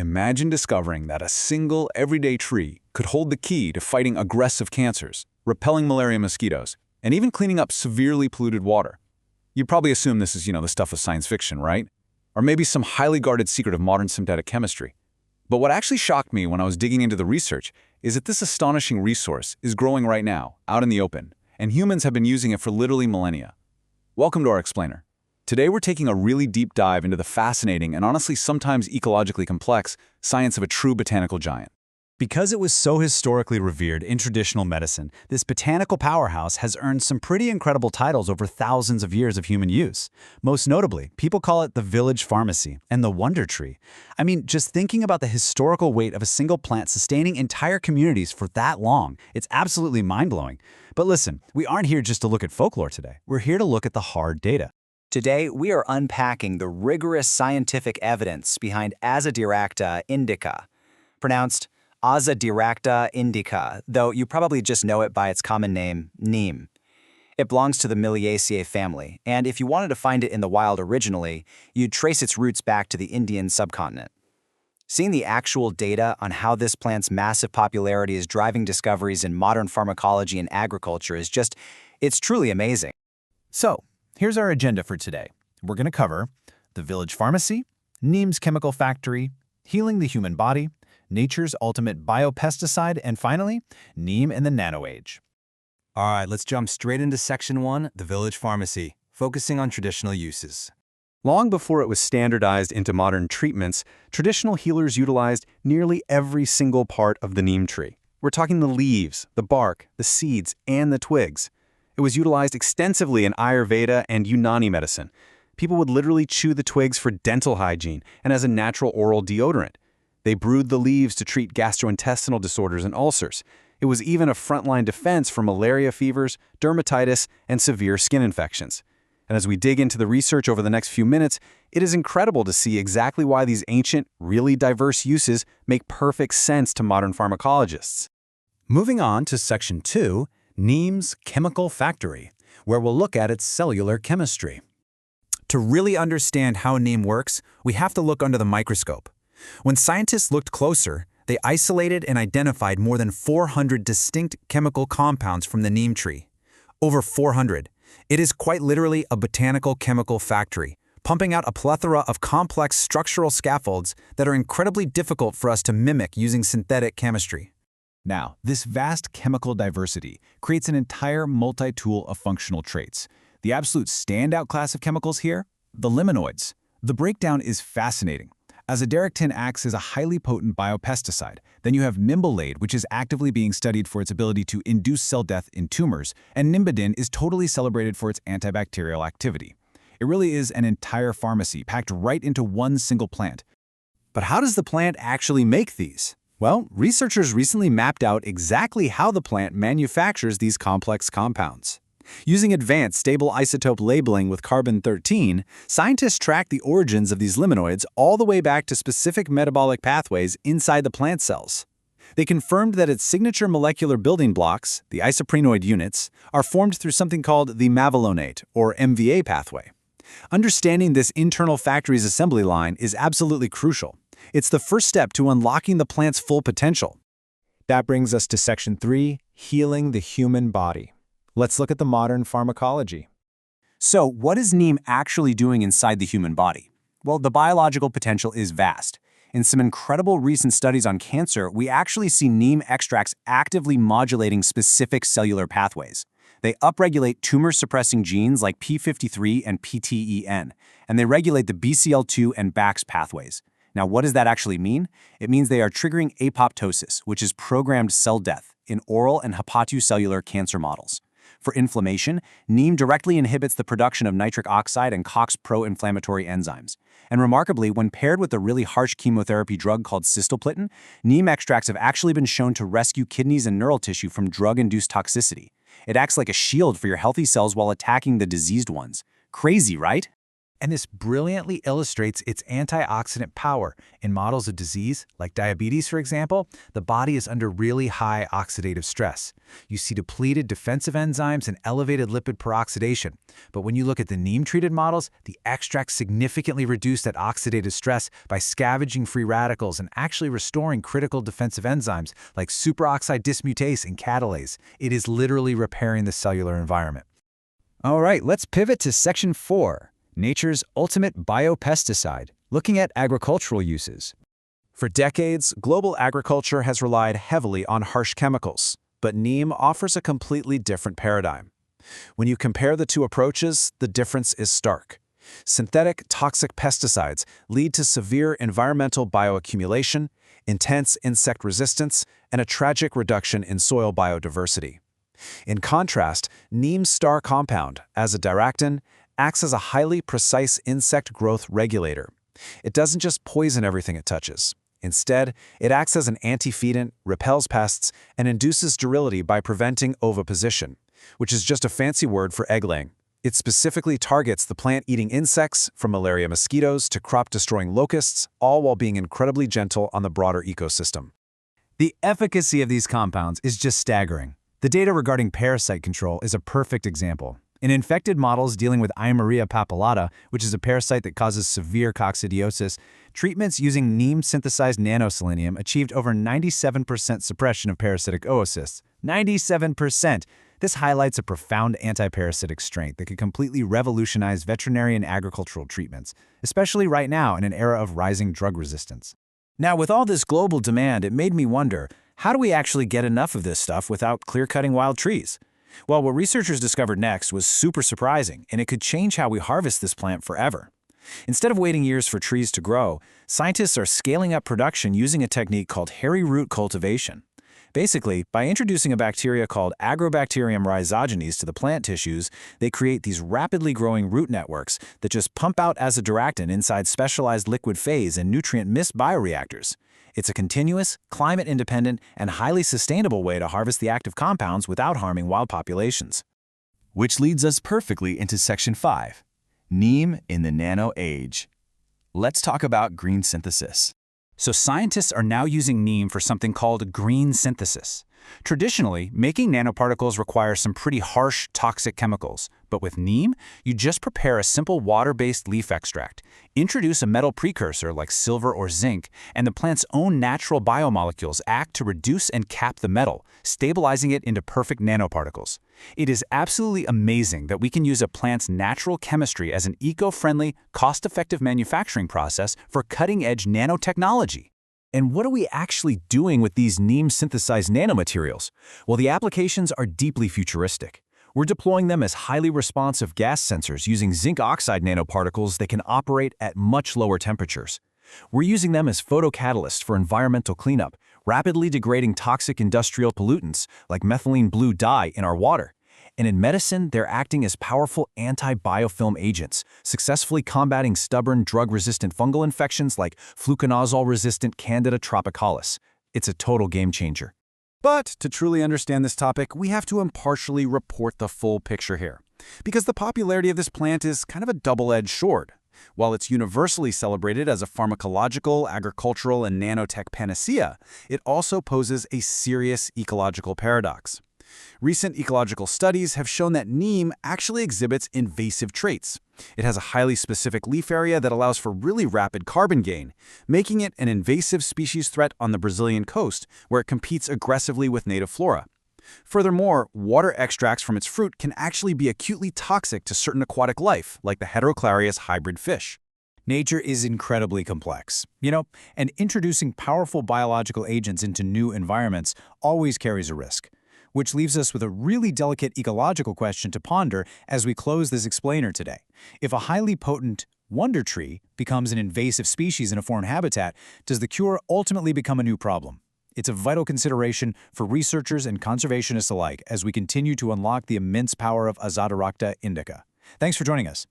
Imagine discovering that a single, everyday tree could hold the key to fighting aggressive cancers, repelling malaria mosquitoes, and even cleaning up severely polluted water. You'd probably assume this is, the stuff of science fiction, right? Or maybe some highly guarded secret of modern synthetic chemistry. But what actually shocked me when I was digging into the research is that this astonishing resource is growing right now, out in the open, and humans have been using it for literally millennia. Welcome to our explainer. Today we're taking a really deep dive into the fascinating and honestly sometimes ecologically complex science of a true botanical giant. Because it was so historically revered in traditional medicine, this botanical powerhouse has earned some pretty incredible titles over thousands of years of human use. Most notably, people call it the village pharmacy and the wonder tree. I mean, just thinking about the historical weight of a single plant sustaining entire communities for that long, it's absolutely mind-blowing. But listen, we aren't here just to look at folklore today. We're here to look at the hard data. Today, we are unpacking the rigorous scientific evidence behind Azadirachta indica, pronounced Azadirachta indica, though you probably just know it by its common name, Neem. It belongs to the Meliaceae family, and if you wanted to find it in the wild originally, you'd trace its roots back to the Indian subcontinent. Seeing the actual data on how this plant's massive popularity is driving discoveries in modern pharmacology and agriculture it's truly amazing. So, here's our agenda for today. We're going to cover the village pharmacy, Neem's chemical factory, healing the human body, nature's ultimate biopesticide, and finally, Neem in the nano age. All right, let's jump straight into Section 1, the village pharmacy, focusing on traditional uses. Long before it was standardized into modern treatments, traditional healers utilized nearly every single part of the neem tree. We're talking the leaves, the bark, the seeds, and the twigs. It was utilized extensively in Ayurveda and Unani medicine. People would literally chew the twigs for dental hygiene and as a natural oral deodorant. They brewed the leaves to treat gastrointestinal disorders and ulcers. It was even a frontline defense for malaria fevers, dermatitis, and severe skin infections. And as we dig into the research over the next few minutes, it is incredible to see exactly why these ancient, really diverse uses make perfect sense to modern pharmacologists. Moving on to Section 2, Neem's chemical factory, where we'll look at its cellular chemistry. To really understand how Neem works, we have to look under the microscope. When scientists looked closer, they isolated and identified more than 400 distinct chemical compounds from the neem tree. Over 400. It is quite literally a botanical chemical factory, pumping out a plethora of complex structural scaffolds that are incredibly difficult for us to mimic using synthetic chemistry. Now, this vast chemical diversity creates an entire multi-tool of functional traits. The absolute standout class of chemicals here? The limonoids. The breakdown is fascinating. Azadirachtin acts as a highly potent biopesticide. Then you have mimbolade, which is actively being studied for its ability to induce cell death in tumors, and nimbidin is totally celebrated for its antibacterial activity. It really is an entire pharmacy packed right into one single plant. But how does the plant actually make these? Well, researchers recently mapped out exactly how the plant manufactures these complex compounds. Using advanced stable isotope labeling with carbon-13, scientists tracked the origins of these limonoids all the way back to specific metabolic pathways inside the plant cells. They confirmed that its signature molecular building blocks, the isoprenoid units, are formed through something called the mevalonate, or MVA pathway. Understanding this internal factory's assembly line is absolutely crucial. It's the first step to unlocking the plant's full potential. That brings us to Section 3, healing the human body. Let's look at the modern pharmacology. So, what is Neem actually doing inside the human body? Well, the biological potential is vast. In some incredible recent studies on cancer, we actually see Neem extracts actively modulating specific cellular pathways. They upregulate tumor-suppressing genes like p53 and PTEN, and they regulate the BCL2 and BAX pathways. Now, what does that actually mean? It means they are triggering apoptosis, which is programmed cell death, in oral and hepatocellular cancer models. For inflammation, Neem directly inhibits the production of nitric oxide and COX pro-inflammatory enzymes. And remarkably, when paired with a really harsh chemotherapy drug called cistoplitin, Neem extracts have actually been shown to rescue kidneys and neural tissue from drug-induced toxicity. It acts like a shield for your healthy cells while attacking the diseased ones. Crazy, right? And this brilliantly illustrates its antioxidant power. In models of disease, like diabetes for example, the body is under really high oxidative stress. You see depleted defensive enzymes and elevated lipid peroxidation. But when you look at the Neem-treated models, the extract significantly reduced that oxidative stress by scavenging free radicals and actually restoring critical defensive enzymes like superoxide dismutase and catalase. It is literally repairing the cellular environment. All right, let's pivot to Section 4, Nature's Ultimate Biopesticide, looking at agricultural uses. For decades, global agriculture has relied heavily on harsh chemicals, but Neem offers a completely different paradigm. When you compare the two approaches, the difference is stark. Synthetic toxic pesticides lead to severe environmental bioaccumulation, intense insect resistance, and a tragic reduction in soil biodiversity. In contrast, Neem's star compound, Azadirachtin, acts as a highly precise insect growth regulator. It doesn't just poison everything it touches. Instead, it acts as an antifeedant, repels pests, and induces sterility by preventing oviposition, which is just a fancy word for egg-laying. It specifically targets the plant-eating insects, from malaria mosquitoes to crop-destroying locusts, all while being incredibly gentle on the broader ecosystem. The efficacy of these compounds is just staggering. The data regarding parasite control is a perfect example. In infected models dealing with Ayurveda papillata, which is a parasite that causes severe coccidiosis, treatments using Neem-synthesized nanoselenium achieved over 97% suppression of parasitic oocysts. 97%! This highlights a profound antiparasitic strength that could completely revolutionize veterinary and agricultural treatments, especially right now in an era of rising drug resistance. Now, with all this global demand, it made me wonder, how do we actually get enough of this stuff without clear-cutting wild trees? Well, what researchers discovered next was super surprising, and it could change how we harvest this plant forever. Instead of waiting years for trees to grow, scientists are scaling up production using a technique called hairy root cultivation. Basically, by introducing a bacteria called Agrobacterium rhizogenes to the plant tissues, they create these rapidly growing root networks that just pump out azadirachtin inside specialized liquid phase and nutrient mist bioreactors. It's a continuous, climate-independent, and highly sustainable way to harvest the active compounds without harming wild populations. Which leads us perfectly into Section 5, Neem in the Nano Age. Let's talk about green synthesis. So scientists are now using Neem for something called green synthesis. Traditionally, making nanoparticles requires some pretty harsh, toxic chemicals. But with Neem, you just prepare a simple water-based leaf extract, introduce a metal precursor like silver or zinc, and the plant's own natural biomolecules act to reduce and cap the metal, stabilizing it into perfect nanoparticles. It is absolutely amazing that we can use a plant's natural chemistry as an eco-friendly, cost-effective manufacturing process for cutting-edge nanotechnology. And what are we actually doing with these Neem-synthesized nanomaterials? Well, the applications are deeply futuristic. We're deploying them as highly responsive gas sensors using zinc oxide nanoparticles that can operate at much lower temperatures. We're using them as photocatalysts for environmental cleanup, rapidly degrading toxic industrial pollutants like methylene blue dye in our water. And in medicine, they're acting as powerful anti-biofilm agents, successfully combating stubborn drug-resistant fungal infections like fluconazole-resistant Candida tropicalis. It's a total game changer. But to truly understand this topic, we have to impartially report the full picture here, because the popularity of this plant is kind of a double-edged sword. While it's universally celebrated as a pharmacological, agricultural, and nanotech panacea, it also poses a serious ecological paradox. Recent ecological studies have shown that Neem actually exhibits invasive traits. It has a highly specific leaf area that allows for really rapid carbon gain, making it an invasive species threat on the Brazilian coast, where it competes aggressively with native flora. Furthermore, water extracts from its fruit can actually be acutely toxic to certain aquatic life, like the heteroclarius hybrid fish. Nature is incredibly complex, and introducing powerful biological agents into new environments always carries a risk. Which leaves us with a really delicate ecological question to ponder as we close this explainer today. If a highly potent wonder tree becomes an invasive species in a foreign habitat, does the cure ultimately become a new problem? It's a vital consideration for researchers and conservationists alike as we continue to unlock the immense power of Azadirachta indica. Thanks for joining us.